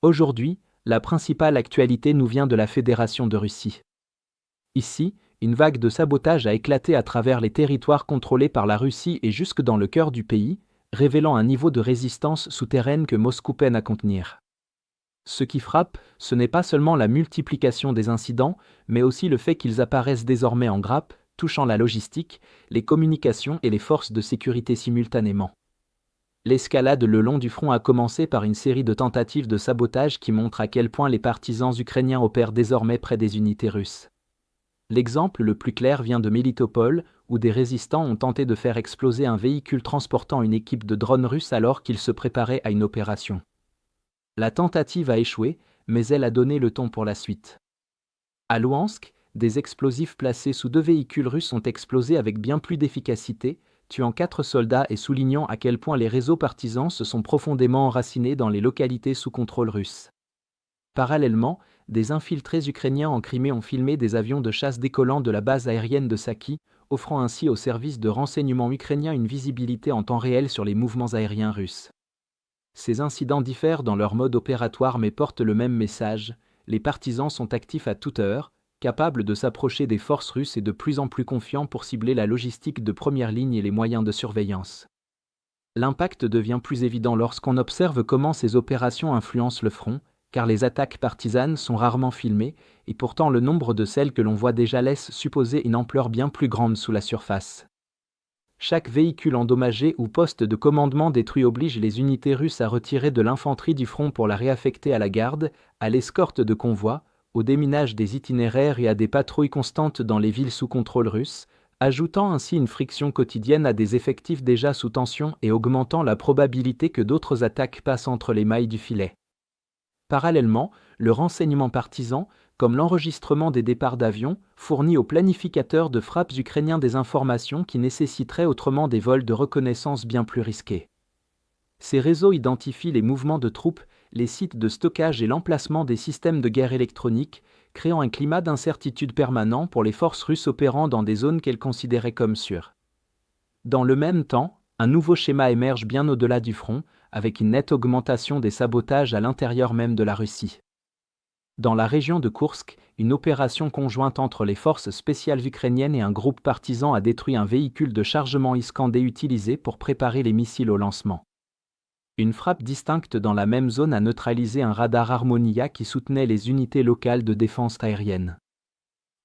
Aujourd'hui, la principale actualité nous vient de la Fédération de Russie. Ici, une vague de sabotage a éclaté à travers les territoires contrôlés par la Russie et jusque dans le cœur du pays, révélant un niveau de résistance souterraine que Moscou peine à contenir. Ce qui frappe, ce n'est pas seulement la multiplication des incidents, mais aussi le fait qu'ils apparaissent désormais en grappe, touchant la logistique, les communications et les forces de sécurité simultanément. L'escalade le long du front a commencé par une série de tentatives de sabotage qui montrent à quel point les partisans ukrainiens opèrent désormais près des unités russes. L'exemple le plus clair vient de Melitopol, où des résistants ont tenté de faire exploser un véhicule transportant une équipe de drones russes alors qu'ils se préparaient à une opération. La tentative a échoué, mais elle a donné le ton pour la suite. À Louhansk, des explosifs placés sous 2 véhicules russes ont explosé avec bien plus d'efficacité, tuant 4 soldats et soulignant à quel point les réseaux partisans se sont profondément enracinés dans les localités sous contrôle russe. Parallèlement, des infiltrés ukrainiens en Crimée ont filmé des avions de chasse décollant de la base aérienne de Saki, offrant ainsi aux services de renseignement ukrainiens une visibilité en temps réel sur les mouvements aériens russes. Ces incidents diffèrent dans leur mode opératoire mais portent le même message: les partisans sont actifs à toute heure, capables de s'approcher des forces russes et de plus en plus confiants pour cibler la logistique de première ligne et les moyens de surveillance. L'impact devient plus évident lorsqu'on observe comment ces opérations influencent le front, car les attaques partisanes sont rarement filmées, et pourtant le nombre de celles que l'on voit déjà laisse supposer une ampleur bien plus grande sous la surface. Chaque véhicule endommagé ou poste de commandement détruit oblige les unités russes à retirer de l'infanterie du front pour la réaffecter à la garde, à l'escorte de convois, au déminage des itinéraires et à des patrouilles constantes dans les villes sous contrôle russe, ajoutant ainsi une friction quotidienne à des effectifs déjà sous tension et augmentant la probabilité que d'autres attaques passent entre les mailles du filet. Parallèlement, le renseignement partisan, comme l'enregistrement des départs d'avions, fournit aux planificateurs de frappes ukrainiens des informations qui nécessiteraient autrement des vols de reconnaissance bien plus risqués. Ces réseaux identifient les mouvements de troupes, les sites de stockage et l'emplacement des systèmes de guerre électronique, créant un climat d'incertitude permanent pour les forces russes opérant dans des zones qu'elles considéraient comme sûres. Dans le même temps, un nouveau schéma émerge bien au-delà du front, avec une nette augmentation des sabotages à l'intérieur même de la Russie. Dans la région de Koursk, une opération conjointe entre les forces spéciales ukrainiennes et un groupe partisan a détruit un véhicule de chargement Iskander utilisé pour préparer les missiles au lancement. Une frappe distincte dans la même zone a neutralisé un radar Harmonia qui soutenait les unités locales de défense aérienne.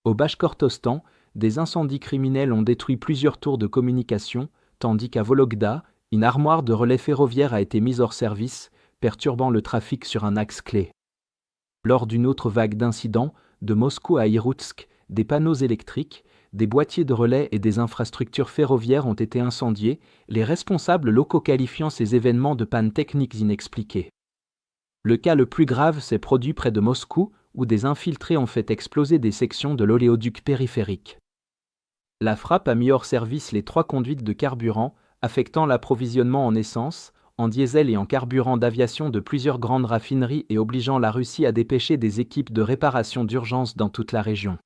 Au Bachkortostan, des incendies criminels ont détruit plusieurs tours de communication, tandis qu'à Vologda, une armoire de relais ferroviaire a été mise hors service, perturbant le trafic sur un axe clé. Lors d'une autre vague d'incidents, de Moscou à Irkoutsk, des panneaux électriques, des boîtiers de relais et des infrastructures ferroviaires ont été incendiés, les responsables locaux qualifiant ces événements de pannes techniques inexpliquées. Le cas le plus grave s'est produit près de Moscou, où des infiltrés ont fait exploser des sections de l'oléoduc périphérique. La frappe a mis hors service les 3 conduites de carburant, affectant l'approvisionnement en essence, en diesel et en carburant d'aviation de plusieurs grandes raffineries et obligeant la Russie à dépêcher des équipes de réparation d'urgence dans toute la région.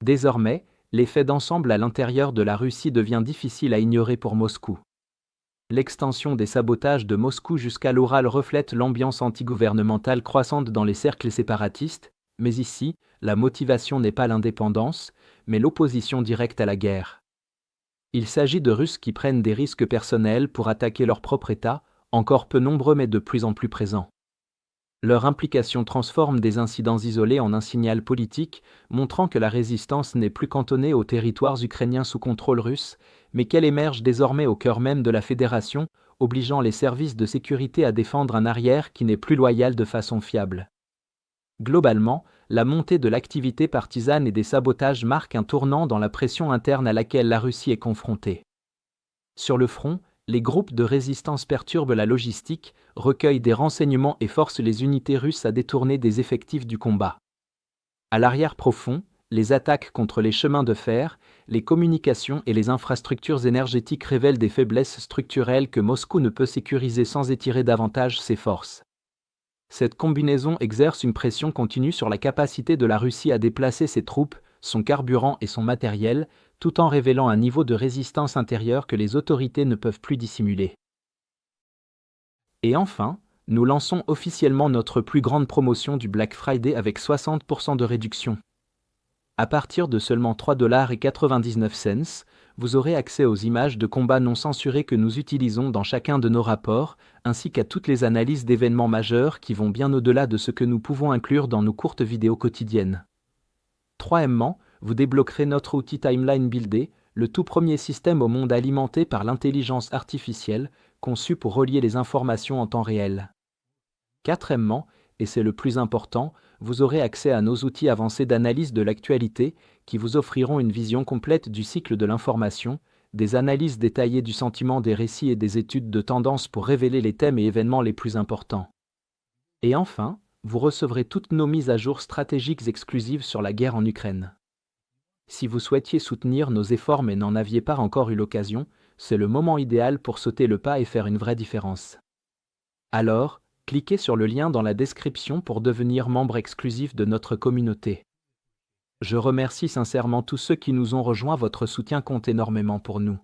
Désormais, l'effet d'ensemble à l'intérieur de la Russie devient difficile à ignorer pour Moscou. L'extension des sabotages de Moscou jusqu'à l'Oural reflète l'ambiance antigouvernementale croissante dans les cercles séparatistes, mais ici, la motivation n'est pas l'indépendance, mais l'opposition directe à la guerre. Il s'agit de Russes qui prennent des risques personnels pour attaquer leur propre État, encore peu nombreux mais de plus en plus présents. Leur implication transforme des incidents isolés en un signal politique, montrant que la résistance n'est plus cantonnée aux territoires ukrainiens sous contrôle russe, mais qu'elle émerge désormais au cœur même de la Fédération, obligeant les services de sécurité à défendre un arrière qui n'est plus loyal de façon fiable. Globalement, la montée de l'activité partisane et des sabotages marque un tournant dans la pression interne à laquelle la Russie est confrontée. Sur le front, les groupes de résistance perturbent la logistique, recueillent des renseignements et forcent les unités russes à détourner des effectifs du combat. À l'arrière profond, les attaques contre les chemins de fer, les communications et les infrastructures énergétiques révèlent des faiblesses structurelles que Moscou ne peut sécuriser sans étirer davantage ses forces. Cette combinaison exerce une pression continue sur la capacité de la Russie à déplacer ses troupes, son carburant et son matériel, tout en révélant un niveau de résistance intérieure que les autorités ne peuvent plus dissimuler. Et enfin, nous lançons officiellement notre plus grande promotion du Black Friday avec 60% de réduction. À partir de seulement 3,99 $, vous aurez accès aux images de combats non censurées que nous utilisons dans chacun de nos rapports, ainsi qu'à toutes les analyses d'événements majeurs qui vont bien au-delà de ce que nous pouvons inclure dans nos courtes vidéos quotidiennes. Troisièmement, vous débloquerez notre outil Timeline Builder, le tout premier système au monde alimenté par l'intelligence artificielle, conçu pour relier les informations en temps réel. Quatrièmement, et c'est le plus important, vous aurez accès à nos outils avancés d'analyse de l'actualité qui vous offriront une vision complète du cycle de l'information, des analyses détaillées du sentiment des récits et des études de tendance pour révéler les thèmes et événements les plus importants. Et enfin, vous recevrez toutes nos mises à jour stratégiques exclusives sur la guerre en Ukraine. Si vous souhaitiez soutenir nos efforts mais n'en aviez pas encore eu l'occasion, c'est le moment idéal pour sauter le pas et faire une vraie différence. Alors, cliquez sur le lien dans la description pour devenir membre exclusif de notre communauté. Je remercie sincèrement tous ceux qui nous ont rejoints, votre soutien compte énormément pour nous.